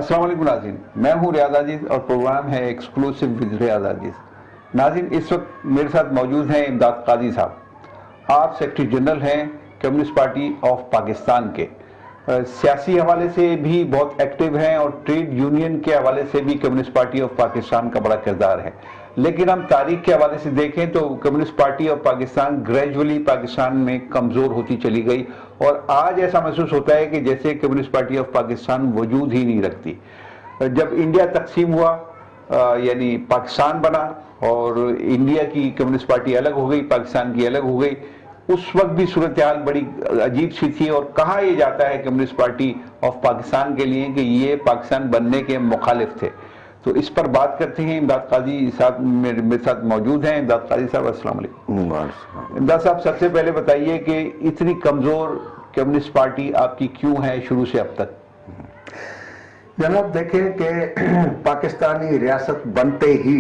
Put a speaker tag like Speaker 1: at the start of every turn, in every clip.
Speaker 1: السلام علیکم ناظرین، میں ہوں ریاض عزیز اور پروگرام ہے ایکسکلوسیو ود ریاض عزیز۔ ناظرین، اس وقت میرے ساتھ موجود ہیں امداد قاضی صاحب۔ آپ سیکرٹری جنرل ہیں کمیونسٹ پارٹی آف پاکستان کے، سیاسی حوالے سے بھی بہت ایکٹیو ہیں اور ٹریڈ یونین کے حوالے سے بھی کمیونسٹ پارٹی آف پاکستان کا بڑا کردار ہے۔ لیکن ہم تاریخ کے حوالے سے دیکھیں تو communist party of Pakistan gradually Pakistan میں کمزور ہوتی چلی گئی، اور آج ایسا محسوس ہوتا ہے کہ جیسے کمیونسٹ پارٹی آف پاکستان وجود ہی نہیں رکھتی۔ جب انڈیا تقسیم ہوا، یعنی پاکستان بنا اور انڈیا کی کمیونسٹ پارٹی الگ ہو گئی، پاکستان کی الگ ہو گئی، اس وقت بھی صورتحال بڑی عجیب سی تھی، اور کہا یہ جاتا ہے کمیونسٹ پارٹی آف پاکستان کے لیے کہ یہ پاکستان بننے کے مخالف تھے۔ تو اس پر بات کرتے ہیں۔ امداد قاضی صاحب میرے ساتھ موجود ہیں۔ امداد قاضی صاحب السلام علیکم۔ امداد صاحب، سب سے پہلے بتائیے کہ اتنی کمزور کمیونسٹ پارٹی آپ کی کیوں ہے شروع سے اب تک؟
Speaker 2: جناب دیکھیں کہ پاکستانی ریاست بنتے ہی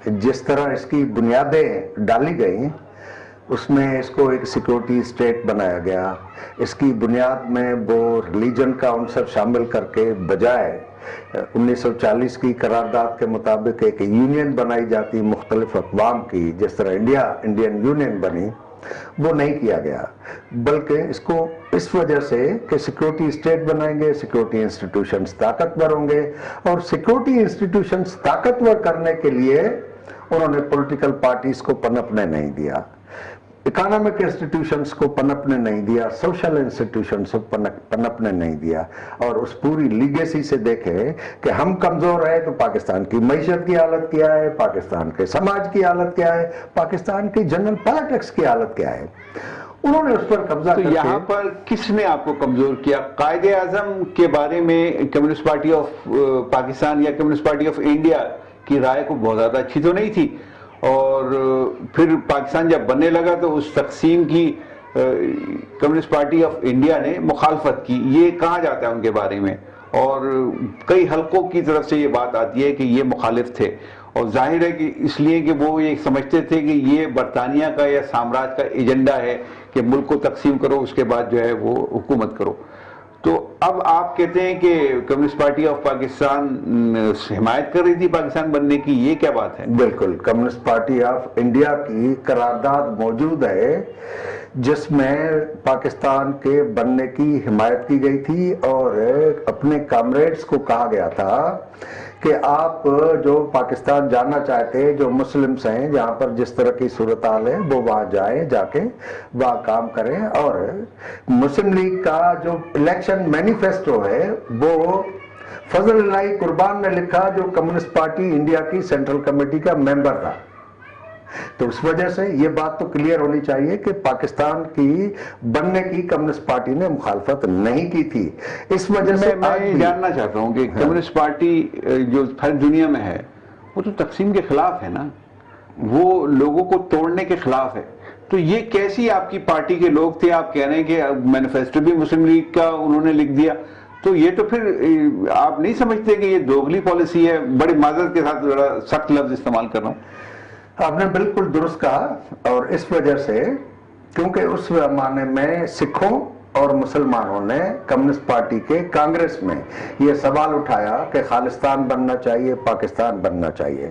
Speaker 2: جس طرح اس کی بنیادیں ڈالی گئیں، اس میں اس کو ایک سیکورٹی اسٹیٹ بنایا گیا۔ اس کی بنیاد میں وہ ریلیجن کا عنصر شامل کر کے بجائے 1940 کی قرارداد کے مطابق ایک یونین بنائی جاتی مختلف اقوام کی، جس طرح انڈین یونین بنی، وہ نہیں کیا گیا، بلکہ اس کو اس وجہ سے کہ سیکورٹی اسٹیٹ بنائیں گے، سیکورٹی انسٹیٹیوشنز طاقتور ہوں گے، اور سیکورٹی انسٹیٹیوشنز طاقتور کرنے کے لیے انہوں نے پولیٹیکل پارٹیز کو پنپنے نہیں دیا، اکانومک انسٹیٹیوشنز کو پنپنے نہیں دیا، سوشل انسٹیٹیوشنز کو پنپنے نہیں دیا۔ اور اس پوری لیگیسی سے دیکھیں کہ ہم کمزور ہیں تو پاکستان کی معیشت کی حالت کیا ہے، پاکستان کے سماج کی حالت کیا ہے، پاکستان کی جنرل پالیٹکس کی حالت کیا ہے۔ انہوں نے اس پر قبضہ کر کے،
Speaker 1: یہاں پر کس نے آپ کو کمزور کیا؟ قائد اعظم کے بارے میں کمیونسٹ پارٹی آف پاکستان یا کمیونسٹ پارٹی آف انڈیا کی رائے کو بہت زیادہ اچھی تو نہیں تھی، اور پھر پاکستان جب بننے لگا تو اس تقسیم کی کمیونسٹ پارٹی آف انڈیا نے مخالفت کی۔ یہ کہا جاتا ہے ان کے بارے میں، اور کئی حلقوں کی طرف سے یہ بات آتی ہے کہ یہ مخالف تھے، اور ظاہر ہے کہ اس لیے کہ وہ یہ سمجھتے تھے کہ یہ برطانیہ کا یا سامراج کا ایجنڈا ہے کہ ملک کو تقسیم کرو، اس کے بعد جو ہے وہ حکومت کرو۔ تو اب آپ کہتے ہیں کہ کمیونسٹ پارٹی آف پاکستان حمایت کر رہی تھی پاکستان بننے کی، یہ کیا بات ہے؟
Speaker 2: بالکل، کمیونسٹ پارٹی آف انڈیا کی قرارداد موجود ہے جس میں پاکستان کے بننے کی حمایت کی گئی تھی، اور اپنے کامریڈز کو کہا گیا تھا کہ آپ جو پاکستان جانا چاہتے، جو مسلمز ہیں، جہاں پر جس طرح کی صورتحال ہے وہ وہاں جائیں، جا کے وہاں کام کریں۔ اور مسلم لیگ کا جو الیکشن مینیفیسٹو ہے وہ فضل الہی قربان نے لکھا، جو کمیونسٹ پارٹی انڈیا کی سینٹرل کمیٹی کا ممبر تھا۔ تو اس وجہ سے یہ بات تو کلیئر ہونی چاہیے کہ پاکستان کی بننے کی کمیونسٹ پارٹی نے مخالفت نہیں کی تھی۔ اس وجہ سے
Speaker 1: میں جاننا چاہتا ہوں کہ کمیونسٹ پارٹی جو ہر دنیا میں ہے وہ تو تقسیم کے خلاف ہے نا، وہ لوگوں کو توڑنے کے خلاف ہے، تو یہ کیسی آپ کی پارٹی کے لوگ تھے؟ آپ کہہ رہے ہیں کہ مینیفیسٹو بھی مسلم لیگ کا انہوں نے لکھ دیا، تو یہ تو پھر آپ نہیں سمجھتے کہ یہ دوغلی پالیسی ہے؟ بڑی معذرت کے ساتھ ذرا سخت لفظ استعمال کر رہا ہوں۔
Speaker 2: آپ نے بالکل درست کہا، اور اس وجہ سے کیونکہ اس زمانے میں سکھوں اور مسلمانوں نے کمیونسٹ پارٹی کے کانگریس میں یہ سوال اٹھایا کہ خالصتان بننا چاہیے، پاکستان بننا چاہیے،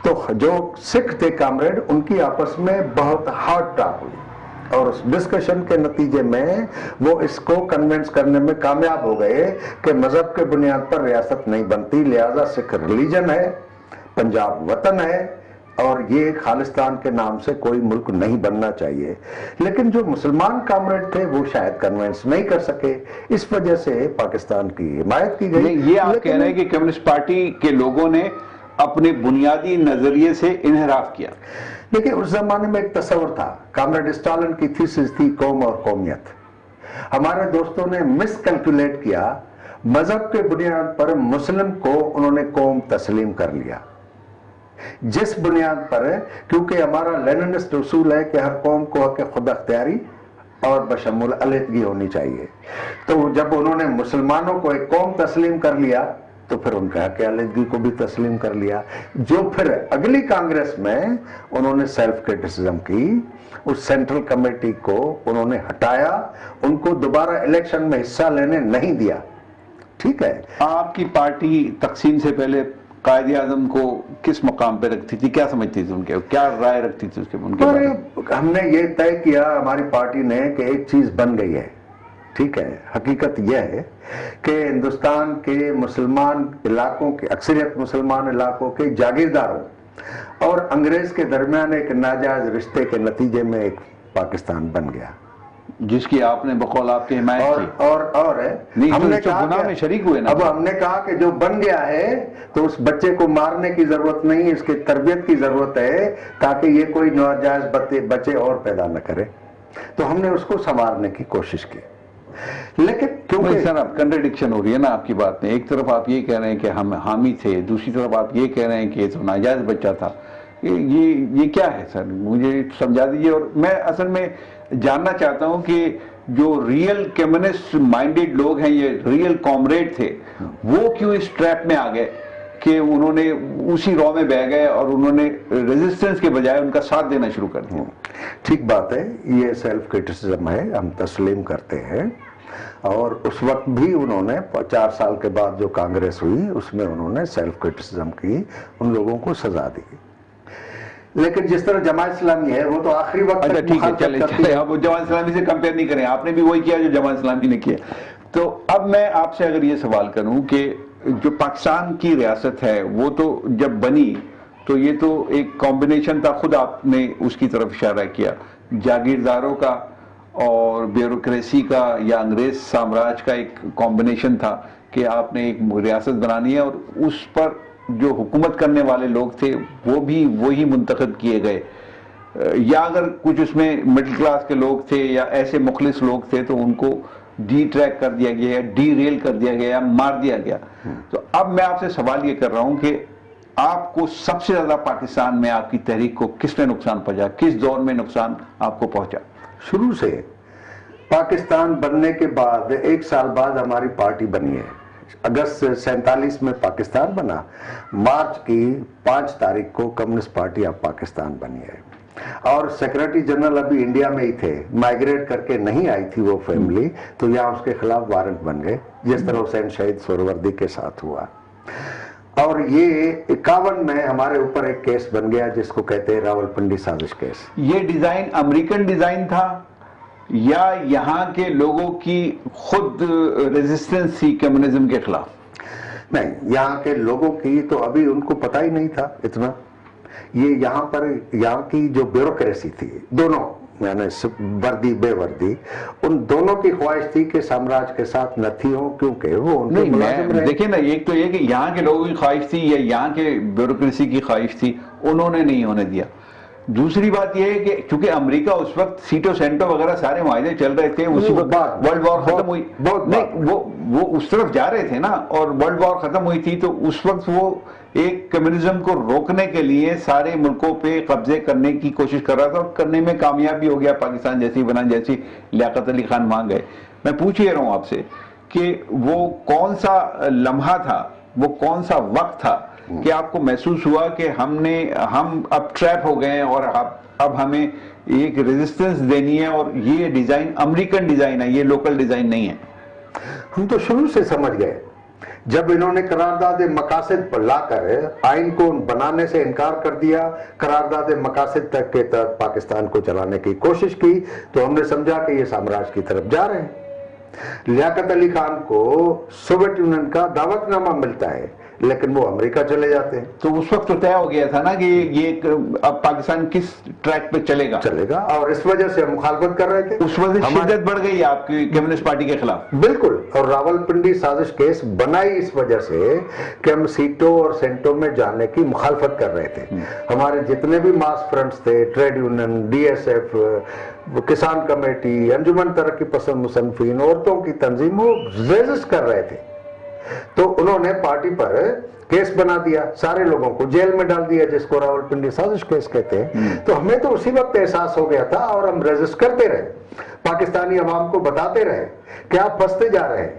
Speaker 2: تو جو سکھ تھے کامریڈ، ان کی آپس میں بہت ہارڈ ٹاک ہوئی، اور اس ڈسکشن کے نتیجے میں وہ اس کو کنونس کرنے میں کامیاب ہو گئے کہ مذہب کے بنیاد پر ریاست نہیں بنتی، لہذا سکھ ریلیجن ہے، پنجاب وطن ہے، اور یہ خالصتان کے نام سے کوئی ملک نہیں بننا چاہیے۔ لیکن جو مسلمان کامریڈ تھے وہ شاید کنونس نہیں کر سکے، اس وجہ سے پاکستان کی حمایت کی گئی۔
Speaker 1: یہ آپ کہہ رہے ہیں کہ کمیونسٹ پارٹی کے لوگوں نے اپنے بنیادی نظریے سے انحراف کیا؟
Speaker 2: دیکھیں، اس زمانے میں ایک تصور تھا، کامریڈ اسٹالن کی تھیسس تھی قوم اور قومیت۔ ہمارے دوستوں نے مس کیلکولیٹ کیا، مذہب کے بنیاد پر مسلم کو انہوں نے قوم تسلیم کر لیا، جس بنیاد پر، کیونکہ ہمارا لیننسٹ اصول ہے کہ ہر قوم کو حق خود اختیاری اور بشمول علیحدگی ہونی چاہیے، تو جب انہوں نے مسلمانوں کو ایک قوم تسلیم کر لیا تو پھر ان کا حق علیحدگی کو بھی تسلیم کر لیا، جو پھر اگلی کانگریس میں انہوں نے سیلف کرٹیسزم کی، اس سینٹرل کمیٹی کو انہوں نے ہٹایا، ان کو دوبارہ الیکشن میں حصہ لینے نہیں دیا، ٹھیک ہے.
Speaker 1: آپ کی پارٹی تقسیم سے پہلے قائد اعظم کو کس مقام پہ رکھتی تھی, کیا سمجھتی تھی ان کے, کیا رائے رکھتی تھی اس کے ان کے بارے میں؟
Speaker 2: ہم نے یہ طے کیا ہماری پارٹی نے کہ ایک چیز بن گئی ہے, ٹھیک ہے. حقیقت یہ ہے کہ ہندوستان کے مسلمان علاقوں کے, اکثریت مسلمان علاقوں کے جاگیرداروں اور انگریز کے درمیان ایک ناجائز رشتے کے نتیجے میں ایک پاکستان بن گیا,
Speaker 1: جس کی آپ نے بقول آپ کی حمایت کی.
Speaker 2: اور
Speaker 1: نہیں,
Speaker 2: ہم نے
Speaker 1: تو گناہ میں شریک ہوئے نا.
Speaker 2: اب ہم نے کہا کہ جو بن گیا ہے تو اس بچے کو مارنے کی ضرورت نہیں, اس کی تربیت کی ضرورت ہے تاکہ یہ کوئی ناجائز بچے اور پیدا نہ کرے. تو ہم نے اس کو سنوارنے کی کوشش کی. لیکن کیونکہ
Speaker 1: سر اب کنٹرڈکشن ہو رہی ہے نا آپ کی بات میں. ایک طرف آپ یہ کہہ رہے ہیں کہ ہم حامی تھے, دوسری طرف آپ یہ کہہ رہے ہیں کہ یہ تو ناجائز بچہ تھا. یہ کیا ہے سر, مجھے سمجھا دیجئے. اور میں اصل میں جاننا چاہتا ہوں کہ جو ریئل کمیونسٹ مائنڈڈ لوگ ہیں, یہ ریئل کامریڈ تھے, وہ کیوں اس ٹریپ میں آ گئے کہ انہوں نے اسی رو میں بہ گئے اور انہوں نے ریزسٹنس کے بجائے ان کا ساتھ دینا شروع کر دیا.
Speaker 2: ٹھیک بات ہے, یہ سیلف کرٹیسزم ہے, ہم تسلیم کرتے ہیں. اور اس وقت بھی انہوں نے 4 سال کے بعد جو کانگریس ہوئی اس میں انہوں نے سیلف کرٹیسزم کی, ان لوگوں کو سزا دی. لیکن جس طرح جماعت اسلامی ہے وہ تو آخری وقت
Speaker 1: اچھا ٹھیک ہے, چلے اب جماعت اسلامی سے کمپیئر نہیں کریں, آپ نے بھی وہی کیا جو جماعت اسلامی نے کیا. تو اب میں آپ سے اگر یہ سوال کروں کہ جو پاکستان کی ریاست ہے وہ تو جب بنی تو یہ تو ایک کمبینیشن تھا, خود آپ نے اس کی طرف اشارہ کیا, جاگیرداروں کا اور بیوروکریسی کا یا انگریز سامراج کا ایک کمبینیشن تھا کہ آپ نے ایک ریاست بنانی ہے, اور اس پر جو حکومت کرنے والے لوگ تھے وہ بھی وہی منتخب کیے گئے, یا اگر کچھ اس میں مڈل کلاس کے لوگ تھے یا ایسے مخلص لوگ تھے تو ان کو ڈی ٹریک کر دیا گیا, ڈی ریل کر دیا گیا, مار دیا گیا. تو اب میں آپ سے سوال یہ کر رہا ہوں کہ آپ کو سب سے زیادہ پاکستان میں آپ کی تحریک کو کس نے نقصان پہنچا, کس دور میں نقصان آپ کو پہنچا؟
Speaker 2: شروع سے پاکستان بننے کے بعد 1 سال بعد ہماری پارٹی بنی ہے. اگست 47 میں پاکستان بنا, مارچ کی 5 تاریخ کو کمیونسٹ پارٹی آف پاکستان بنی ہے. اور سیکرٹری جنرل ابھی انڈیا میں ہی تھے, مائگریٹ کر کے نہیں آئی تھی وہ فیملی, تو یہاں اس کے خلاف وارنٹ بن گئے, جس طرح حسین شہید سہروردی کے ساتھ ہوا. اور یہ 51 میں ہمارے اوپر ایک کیس بن گیا جس کو کہتے ہیں راولپنڈی سازش کیس.
Speaker 1: یہ ڈیزائن امریکن ڈیزائن تھا یا یہاں کے لوگوں کی خود ریزسٹنس تھی کمیونزم کے خلاف؟
Speaker 2: نہیں, یہاں کے لوگوں کی تو ابھی ان کو پتہ ہی نہیں تھا اتنا. یہ یہاں کی جو بیوروکریسی تھی, دونوں یعنی وردی بے وردی, ان دونوں کی خواہش تھی کہ سامراج کے ساتھ نہ تھی ہوں, کیونکہ وہ ان کے ملازم رہے.
Speaker 1: دیکھیں نا, ایک تو یہ کہ یہاں کے لوگوں کی خواہش تھی یا یہاں کے بیوروکریسی کی خواہش تھی, انہوں نے نہیں ہونے دیا. دوسری بات یہ ہے کہ چونکہ امریکہ اس وقت سیٹو سینٹو وغیرہ سارے معاہدے چل رہے تھے, اسی وقت ورلڈ وار ختم ہوئی, نہیں وہ اس طرف جا رہے تھے نا, اور ورلڈ وار ختم ہوئی تھی, تو اس وقت وہ ایک کمیونزم کو روکنے کے لیے سارے ملکوں پہ قبضے کرنے کی کوشش کر رہا تھا, اور کرنے میں کامیاب بھی ہو گیا. پاکستان جیسی بنا, جیسی لیاقت علی خان وہاں گئے. میں پوچھ ہی رہا ہوں آپ سے کہ وہ کون سا لمحہ تھا, وہ کون سا وقت تھا کہ آپ کو محسوس ہوا کہ ہم اب ٹریپ ہو گئے ہیں اور اب ہمیں ایک ریزسٹنس دینی ہے, اور یہ ڈیزائن امریکن ڈیزائن ہے, یہ لوکل ڈیزائن نہیں ہے؟
Speaker 2: ہم تو شروع سے سمجھ گئے, جب انہوں نے قرارداد مقاصد پر لا کر آئین کو بنانے سے انکار کر دیا, قرارداد مقاصد تک کے تحت پاکستان کو چلانے کی کوشش کی, تو ہم نے سمجھا کہ یہ سامراج کی طرف جا رہے ہیں. لیاقت علی خان کو سوویت یونین کا دعوت نامہ ملتا ہے, لیکن وہ امریکہ چلے جاتے ہیں.
Speaker 1: تو اس وقت تو طے ہو گیا تھا نا کہ یہ اب پاکستان کس ٹریک پہ چلے گا,
Speaker 2: اور اس وجہ سے ہم مخالفت کر رہے تھے.
Speaker 1: اس وجہ سے شدت بڑھ گئی آپ کی کمیونسٹ پارٹی کے خلاف.
Speaker 2: بالکل, اور راولپنڈی سازش کیس بنائی اس وجہ سے کہ ہم سیٹوں اور سینٹوں میں جانے کی مخالفت کر رہے تھے. ہمارے جتنے بھی ماس فرنٹس تھے, trade union, D S F, Kisan committee, Anjuman Taraqqi Pasand مصنفین, عورتوں کی تنظیم, وہ ریزسٹ کر رہے تھے. تو انہوں نے پارٹی پر کیس بنا دیا, سارے لوگوں کو جیل میں ڈال دیا, جس کو راولپنڈی سازش کیس کہتے ہیں. تو ہمیں تو اسی وقت احساس ہو گیا تھا, اور ہم ریزسٹ کرتے رہے, پاکستانی عوام کو بتاتے رہے کہ آپ پھنستے جا رہے ہیں.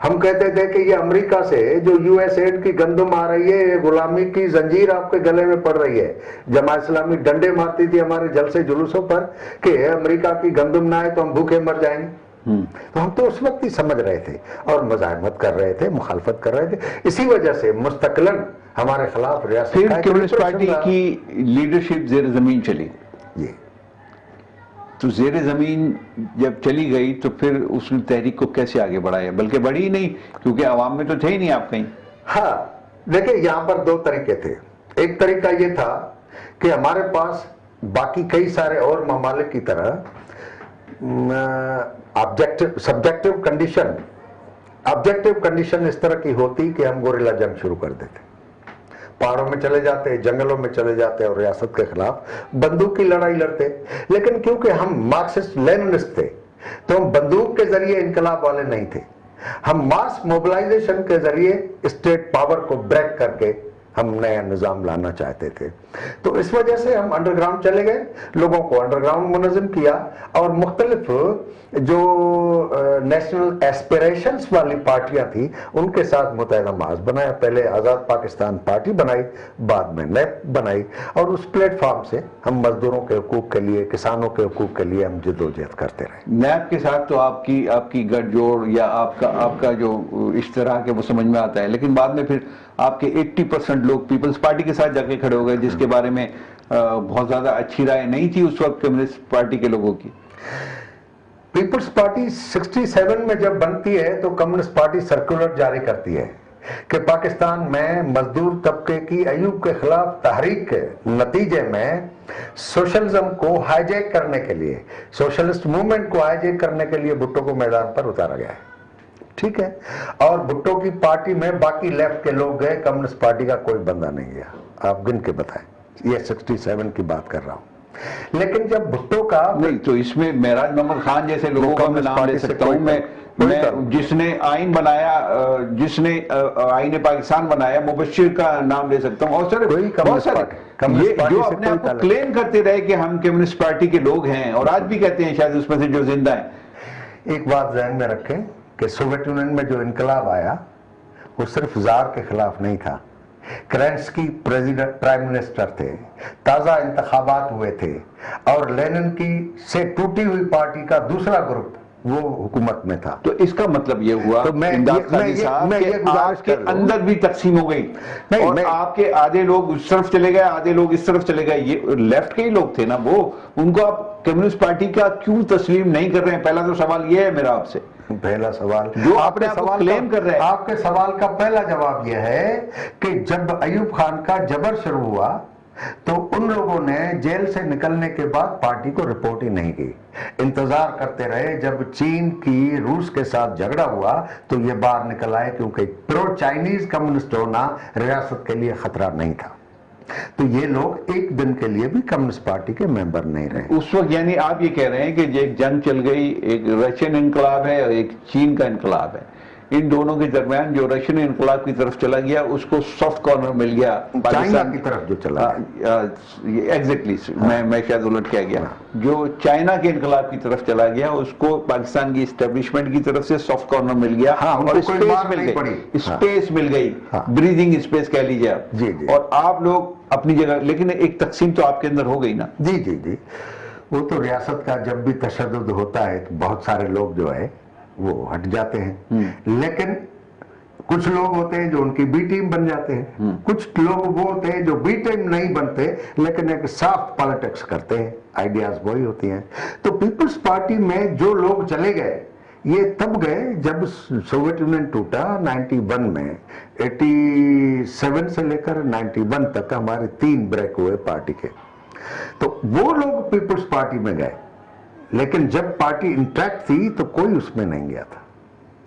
Speaker 2: ہم کہتے تھے کہ یہ امریکہ سے جو یو ایس ایڈ کی گندم آ رہی ہے, غلامی کی زنجیر آپ کے گلے میں پڑ رہی ہے. جماعت اسلامی ڈنڈے مارتی تھی ہمارے جلسے جلوسوں پر کہ امریکہ کی گندم نہ آئے تو ہم بھوکے مر جائیں گے. تو ہم تو اس وقت ہی سمجھ رہے تھے اور مزاحمت کر رہے تھے، مخالفت کر رہے تھے. اسی وجہ سے مستقلاً ہمارے خلاف ریاست کا
Speaker 1: پھر
Speaker 2: ایک
Speaker 1: کمیونسٹ
Speaker 2: repression
Speaker 1: پارٹی
Speaker 2: رہا.
Speaker 1: کی لیڈرشپ زیر زمین چلی.
Speaker 2: جی
Speaker 1: تو زیر زمین جب چلی گئی تو پھر اس نے تحریک کو کیسے آگے بڑھایا؟ بلکہ بڑھی ہی نہیں، کیونکہ عوام میں تو تھے ہی نہیں آپ کہیں.
Speaker 2: ہاں دیکھیں، یہاں پر دو طریقے تھے. ایک طریقہ یہ تھا کہ ہمارے پاس باقی کئی سارے اور ممالک کی طرح سبجیکٹو کنڈیشن اس طرح کی ہوتی کہ ہم گوریلا جنگ شروع کر دیتے، پہاڑوں میں چلے جاتے، جنگلوں میں چلے جاتے اور ریاست کے خلاف بندوق کی لڑائی لڑتے. لیکن کیونکہ ہم مارکسسٹ لیننسٹ تھے تو ہم بندوق کے ذریعے انقلاب والے نہیں تھے. ہم ماس موبلائزیشن کے ذریعے اسٹیٹ پاور کو بریک کر کے ہم نیا نظام لانا چاہتے تھے. تو اس وجہ سے ہم انڈر گراؤنڈ چلے گئے، لوگوں کو انڈر گراؤنڈ منظم کیا اور مختلف جو نیشنل ایسپیریشنز والی پارٹیاں تھیں ان کے ساتھ متحدہ محاذ بنایا. پہلے آزاد پاکستان پارٹی بنائی، بعد میں نیب بنائی، اور اس پلیٹ فارم سے ہم مزدوروں کے حقوق کے لیے، کسانوں کے حقوق کے لیے ہم جدوجہد کرتے رہے.
Speaker 1: نیب کے ساتھ تو آپ کی گٹھ جوڑ یا آپ کا جو اشتراک ہے وہ سمجھ میں آتا ہے، لیکن بعد میں پھر آپ کے 80% لوگ پیپلز پارٹی کے ساتھ جا کے کھڑے ہو گئے، جس کے بارے میں بہت زیادہ اچھی رائے نہیں تھی اس وقت کمیونسٹ پارٹی کے لوگوں کی.
Speaker 2: پیپلز پارٹی 67 میں جب بنتی ہے تو کمیونسٹ پارٹی سرکولر جاری کرتی ہے کہ پاکستان میں مزدور طبقے کی ایوب کے خلاف تحریک کے نتیجے میں سوشلزم کو ہائی جیک کرنے کے لیے، سوشلسٹ موومنٹ کو ہائی جیک کرنے کے لیے بھٹو کو میدان پر اتارا گیا ہے. ٹھیک ہے، اور بھٹو کی پارٹی میں باقی لیفٹ کے لوگ گئے، کمیونسٹ پارٹی کا کوئی بندہ نہیں گیا. آپ گن کے بتائیں، یہ 67 کی بات کر رہا ہوں. لیکن جب بھٹو کا
Speaker 1: نہیں تو اس میں معراج محمد خان جیسے لوگوں کا میں نام لے سکتا ہوں. میں جس نے آئین بنایا، جس نے آئین پاکستان بنایا، مبشر کا نام لے سکتا ہوں، اور بہت سارے یہ جو اپنے آپ کو کلیم کرتے رہے کہ ہم کمیونسٹ پارٹی کے لوگ ہیں، اور آج بھی کہتے ہیں شاید اس میں سے جو زندہ ہیں.
Speaker 2: ایک بات ذہن میں رکھیں کہ سوویت یونین میں جو انقلاب آیا وہ صرف زار کے خلاف نہیں تھا. کرینسکی پرائم منسٹر تھے، تازہ انتخابات ہوئے تھے، اور لینن کی سے ٹوٹی ہوئی پارٹی کا دوسرا گروپ وہ حکومت میں تھا.
Speaker 1: تو اس کا مطلب یہ ہوا امداد قاضی صاحب کہ آپ کے اندر بھی تقسیم ہو گئی، اور آپ کے آدھے لوگ اس طرف چلے گئے، آدھے لوگ اس طرف چلے گئے. یہ لیفٹ کے ہی لوگ تھے نا وہ، ان کو آپ کمیونسٹ پارٹی کا کیوں تسلیم نہیں کر رہے ہیں؟ پہلا تو سوال یہ ہے میرا آپ سے.
Speaker 2: پہلا سوال
Speaker 1: جو آپ نے کلیم کر رہے ہیں،
Speaker 2: آپ کے سوال کا پہلا جواب یہ ہے کہ جب ایوب خان کا جبر شروع ہوا تو ان لوگوں نے جیل سے نکلنے کے بعد پارٹی کو رپورٹ ہی نہیں کی، انتظار کرتے رہے. جب چین کی روس کے ساتھ جھگڑا ہوا تو یہ باہر نکل آئے، کیونکہ پرو چائنیز کمیونسٹ ہونا ریاست کے لیے خطرہ نہیں تھا. تو یہ لوگ ایک دن کے لیے بھی کمیونسٹ پارٹی کے ممبر نہیں رہے
Speaker 1: اس وقت. یعنی آپ یہ کہہ رہے ہیں کہ ایک جنگ چل گئی، ایک رشین انقلاب ہے اور ایک چین کا انقلاب ہے. ان دونوں کے درمیان جو رشین انقلاب کی طرف چلا گیا اس کو سافٹ کارنر مل گیا
Speaker 2: چائنا کی طرف جو چلا
Speaker 1: ایگزیکٹلی. میں شاید الٹ کہہ گیا. جو چائنا کے انقلاب کی طرف چلا گیا اس کو پاکستان کی اسٹیبلشمنٹ کی طرف سے سافٹ کارنر مل گیا، اور اسپیس مل گئی، بریدنگ اسپیس کہہ لیجیے آپ. اور آپ لوگ اپنی جگہ، لیکن ایک تقسیم تو آپ کے اندر ہو گئی نا.
Speaker 2: جی وہ تو ریاست کا جب بھی تشدد ہوتا ہے تو بہت سارے لوگ جو ہے وہ ہٹ جاتے ہیں، لیکن کچھ لوگ ہوتے ہیں جو ان کی بی ٹیم بن جاتے ہیں، کچھ لوگ وہ ہوتے ہیں جو بی ٹیم نہیں بنتے لیکن ایک سافٹ پالیٹکس کرتے ہیں، آئیڈیاز وہی ہوتی ہیں. تو پیپلز پارٹی میں جو لوگ چلے گئے یہ تب گئے جب سوویت یونین ٹوٹا 91 میں. 87 سے لے کر 91 تک ہمارے 3 بریک ہوئے پارٹی کے، تو وہ لوگ پیپلز پارٹی میں گئے. لیکن جب پارٹی انٹیکٹ تھی تو کوئی اس میں نہیں گیا تھا.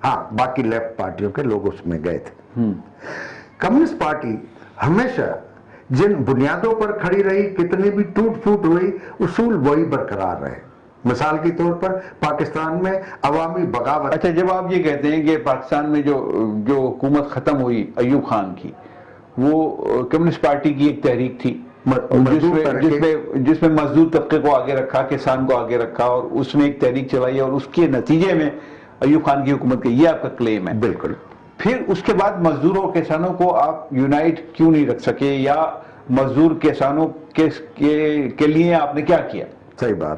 Speaker 2: ہاں باقی لیفٹ پارٹیوں کے لوگ اس میں گئے تھے. کمیونسٹ پارٹی ہمیشہ جن بنیادوں پر کھڑی رہی، کتنی بھی ٹوٹ پھوٹ ہوئی، اصول وہی برقرار رہے. مثال کے طور پر پاکستان میں عوامی بغاوت.
Speaker 1: اچھا، جب آپ یہ کہتے ہیں کہ پاکستان میں جو حکومت ختم ہوئی ایوب خان کی، وہ کمیونسٹ پارٹی کی ایک تحریک تھی جس میں مزدور طبقے کو آگے رکھا، کسان کو آگے رکھا، اور اس نے ایک تحریک چلائی اور اس کے نتیجے میں ایوب خان کی حکومت کی، یہ آپ کا کلیم ہے.
Speaker 2: بالکل.
Speaker 1: پھر اس کے بعد مزدوروں اور کسانوں کو آپ یونائٹ کیوں نہیں رکھ سکے، یا مزدور کسانوں کے لیے آپ نے کیا کیا؟
Speaker 2: صحیح بات.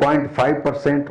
Speaker 2: 0.5%,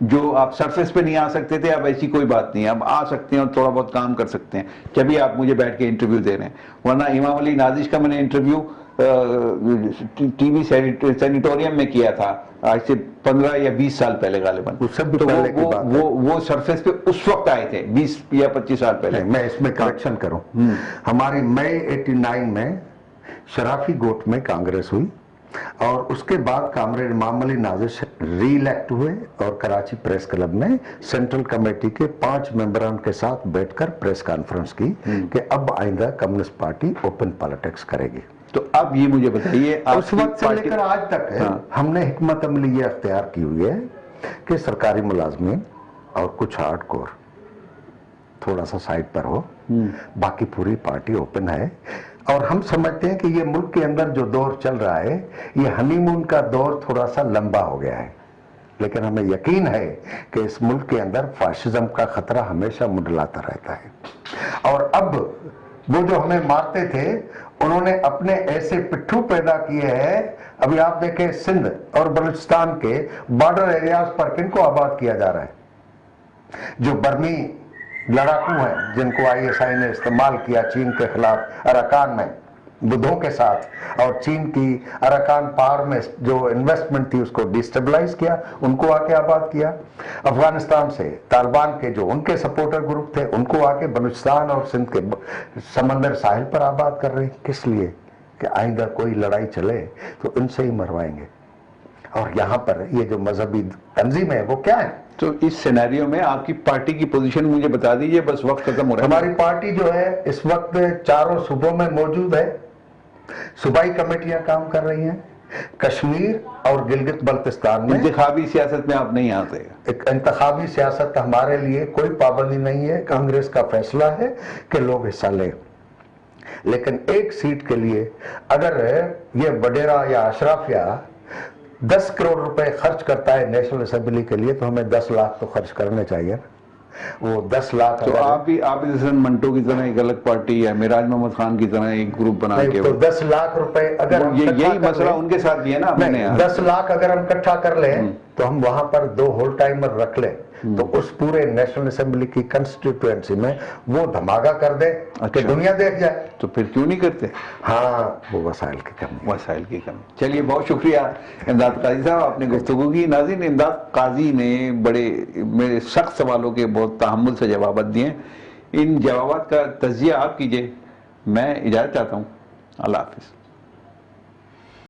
Speaker 1: جو آپ سرفیس پہ نہیں آ سکتے تھے، اب ایسی کوئی بات نہیں ہے، اب آ سکتے ہیں اور تھوڑا بہت کام کر سکتے ہیں جبھی آپ مجھے بیٹھ کے انٹرویو دے رہے ہیں۔ ورنہ امام علی نازش کا میں نے انٹرویو ٹی وی سینیٹوریم میں کیا تھا آج سے 15 یا 20 سال پہلے غالباً،
Speaker 2: اس سے بھی
Speaker 1: تو
Speaker 2: پہلے کی بات ہے۔
Speaker 1: وہ سرفیس پہ اس وقت آئے تھے 20 یا 25 سال پہلے۔
Speaker 2: میں اس میں کریکشن کروں، ہماری مئی 89 میں شرافی گوٹ میں کانگریس ہوئی اور اس کے بعد کامریڈ امام علی نازش ری الیکٹ ہوئے اور کراچی پریس کلب میں سینٹرل کمیٹی کے 5 ممبران کے ساتھ بیٹھ کر پریس کانفرنس کی کہ اب آئندہ کمیونسٹ پارٹی اوپن پالیٹکس کرے گی۔
Speaker 1: تو اب یہ مجھے بتائیے،
Speaker 2: اس وقت سے لے کر آج تک ہم نے حکمت عملی یہ اختیار کی ہوئی ہے کہ سرکاری ملازمین اور کچھ ہارڈ کور تھوڑا سا سائڈ پر ہو، باقی پوری پارٹی اوپن ہے۔ اور ہم سمجھتے ہیں کہ یہ ملک کے اندر جو دور چل رہا ہے یہ ہنی مون کا دور تھوڑا سا لمبا ہو گیا ہے، لیکن ہمیں یقین ہے کہ اس ملک کے اندر فاشزم کا خطرہ ہمیشہ منڈلاتا رہتا ہے۔ اور اب وہ جو ہمیں مارتے تھے انہوں نے اپنے ایسے پٹھو پیدا کیے ہیں۔ ابھی آپ دیکھیں سندھ اور بلوچستان کے بارڈر ایریاز پر کن کو آباد کیا جا رہا ہے؟ جو برمی لڑاکو ہیں جن کو ISI نے استعمال کیا چین کے خلاف اراکان میں بدھوں کے ساتھ، اور چین کی اراکان پہاڑ میں جو انویسٹمنٹ تھی اس کو ڈیسٹیبلائز کیا، ان کو آ کے آباد کیا۔ افغانستان سے طالبان کے جو ان کے سپورٹر گروپ تھے ان کو آ کے بلوچستان اور سندھ کے سمندر ساحل پر آباد کر رہے ہیں۔ کس لیے؟ کہ آئندہ کوئی لڑائی چلے تو ان سے ہی مروائیں گے۔ اور یہاں پر یہ جو مذہبی تنظیم ہے وہ کیا ہے؟
Speaker 1: تو اس سینیریو میں آپ کی پارٹی کی پوزیشن مجھے بتا دیجئے، بس وقت ختم ہو رہا ہے۔
Speaker 2: ہماری پارٹی جو ہے اس وقت 4 صوبوں میں موجود ہے، صوبائی کمیٹیاں کام کر رہی ہیں، کشمیر اور گلگت بلتستان میں۔
Speaker 1: انتخابی سیاست میں آپ نہیں آتے؟
Speaker 2: ایک انتخابی سیاست کا ہمارے لیے کوئی پابندی نہیں ہے، کانگریس کا فیصلہ ہے کہ لوگ حصہ لیں، لیکن ایک سیٹ کے لیے اگر یہ وڈیرا یا اشرافیہ 10 کروڑ روپے خرچ کرتا ہے نیشنل اسمبلی کے لیے تو ہمیں 10 لاکھ تو خرچ کرنے چاہیے۔ وہ 10 لاکھ
Speaker 1: تو آپ بھی جیسے منٹو کی طرح ایک الگ پارٹی ہے، میراج محمد خان کی طرح ایک گروپ بنا کے،
Speaker 2: تو 10 لاکھ روپے اگر
Speaker 1: یہی مسئلہ ان کے ساتھ بھی ہے نا،
Speaker 2: 10 لاکھ اگر ہم اکٹھا کر لیں تو ہم وہاں پر 2 ہول ٹائمر رکھ لیں تو اس پورے نیشنل اسمبلی کی کنسٹیٹوئنسی میں وہ دھماکہ کر دے کہ دنیا دیکھ جائے۔
Speaker 1: تو پھر کیوں نہیں کرتے؟
Speaker 2: ہاں، وہ وسائل کی کمی۔
Speaker 1: وسائل کی کمی۔ چلیے، بہت شکریہ امداد قاضی صاحب، آپ نے گفتگو کی۔ ناظرین، امداد قاضی نے بڑے میرے سخت سوالوں کے بہت تحمل سے جوابات دیے ہیں۔ ان جوابات کا تجزیہ آپ کیجئے، میں اجازت چاہتا ہوں۔ اللہ حافظ۔